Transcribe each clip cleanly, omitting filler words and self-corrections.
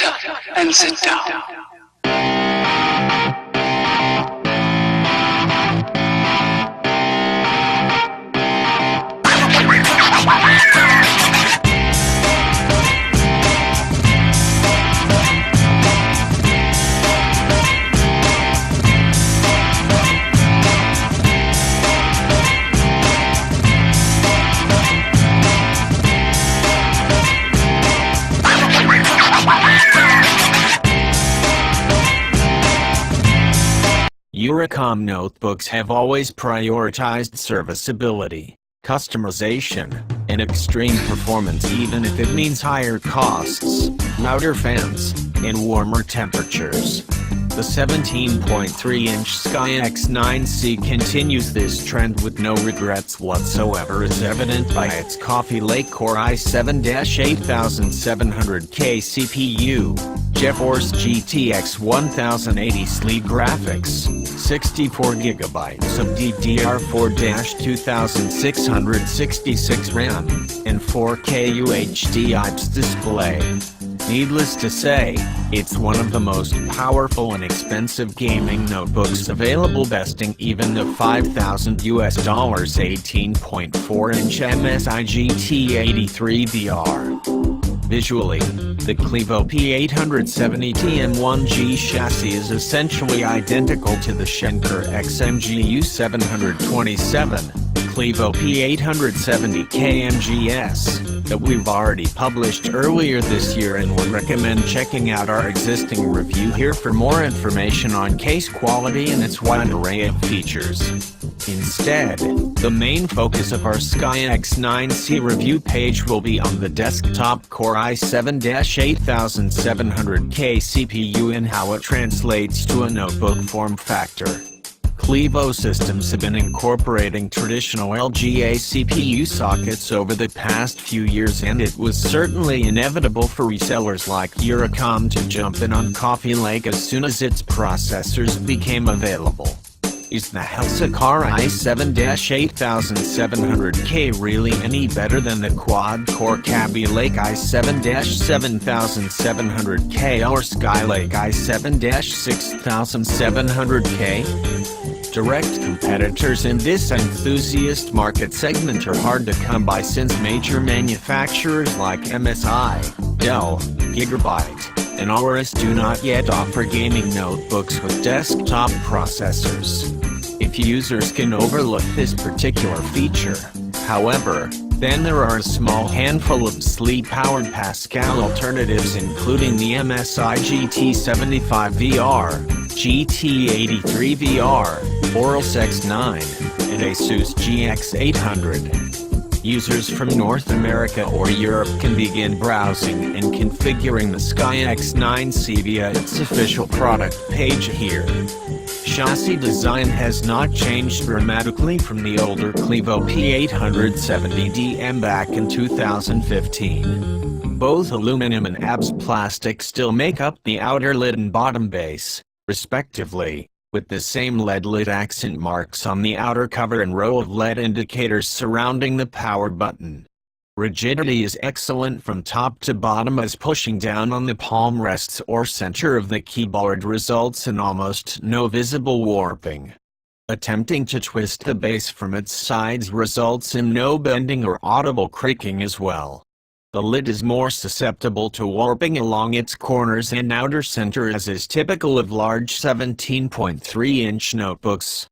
up and sit down. Eurocom notebooks have always prioritized serviceability, customization, and extreme performance, even if it means higher costs, louder fans, and warmer temperatures. The 17.3-inch Sky X9C continues this trend with no regrets whatsoever, as evident by its Coffee Lake Core i7-8700K CPU, GeForce GTX 1080 SLI graphics, 64GB of DDR4-2666 RAM, and 4K UHD IPS display. Needless to say, it's one of the most powerful and expensive gaming notebooks available, besting even the $5,000 18.4-inch MSI GT83VR. Visually, the Clevo P870TM1-G chassis is essentially identical to the Schenker XMGU 727, Clevo P870TM1-G that we've already published earlier this year, and would recommend checking out our existing review here for more information on case quality and its wide array of features. Instead, the main focus of our Sky X9C review page will be on the desktop Core i7-8700K CPU and how it translates to a notebook form factor. Clevo systems have been incorporating traditional LGA CPU sockets over the past few years, and it was certainly inevitable for resellers like Eurocom to jump in on Coffee Lake as soon as its processors became available. Is the Core i7-8700K really any better than the quad-core Coffee Lake i7-7700K or Skylake i7-6700K? Direct competitors in this enthusiast market segment are hard to come by, since major manufacturers like MSI, Dell, Gigabyte, and Aorus do not yet offer gaming notebooks with desktop processors. If users can overlook this particular feature, however, then there are a small handful of SLI-powered Pascal alternatives, including the MSI GT75VR, GT83VR, Aorus X9, and Asus GX800. Users from North America or Europe can begin browsing and configuring the Sky X9C via its official product page here. Chassis design has not changed dramatically from the older Clevo P870DM back in 2015. Both aluminum and ABS plastic still make up the outer lid and bottom base, respectively, with the same LED lit accent marks on the outer cover and row of LED indicators surrounding the power button. Rigidity is excellent from top to bottom, as pushing down on the palm rests or center of the keyboard results in almost no visible warping. Attempting to twist the base from its sides results in no bending or audible creaking as well. The lid is more susceptible to warping along its corners and outer center, as is typical of large 17.3-inch notebooks.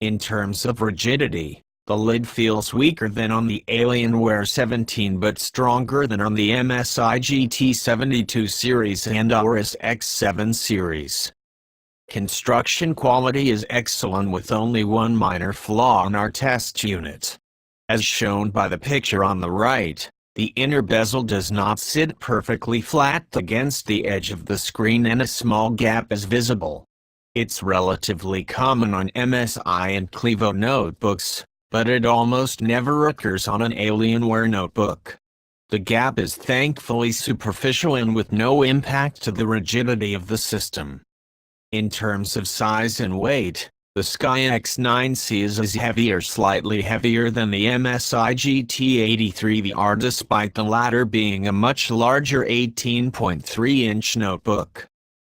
In terms of rigidity, the lid feels weaker than on the Alienware 17 but stronger than on the MSI GT72 series and Aorus X7 series. Construction quality is excellent, with only one minor flaw in our test unit. As shown by the picture on the right, the inner bezel does not sit perfectly flat against the edge of the screen and a small gap is visible. It's relatively common on MSI and Clevo notebooks, but it almost never occurs on an Alienware notebook. The gap is thankfully superficial and with no impact to the rigidity of the system. In terms of size and weight, The Sky X9C is heavier, slightly heavier than the MSI GT83VR, despite the latter being a much larger 18.3-inch notebook.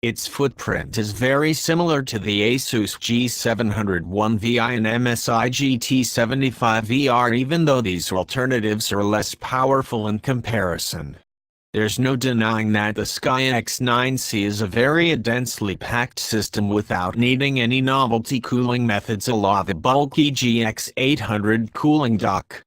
Its footprint is very similar to the Asus G701VI and MSI GT75VR, even though these alternatives are less powerful in comparison. There's no denying that the Sky X9C is a very densely packed system without needing any novelty cooling methods a la the bulky GX800 cooling dock.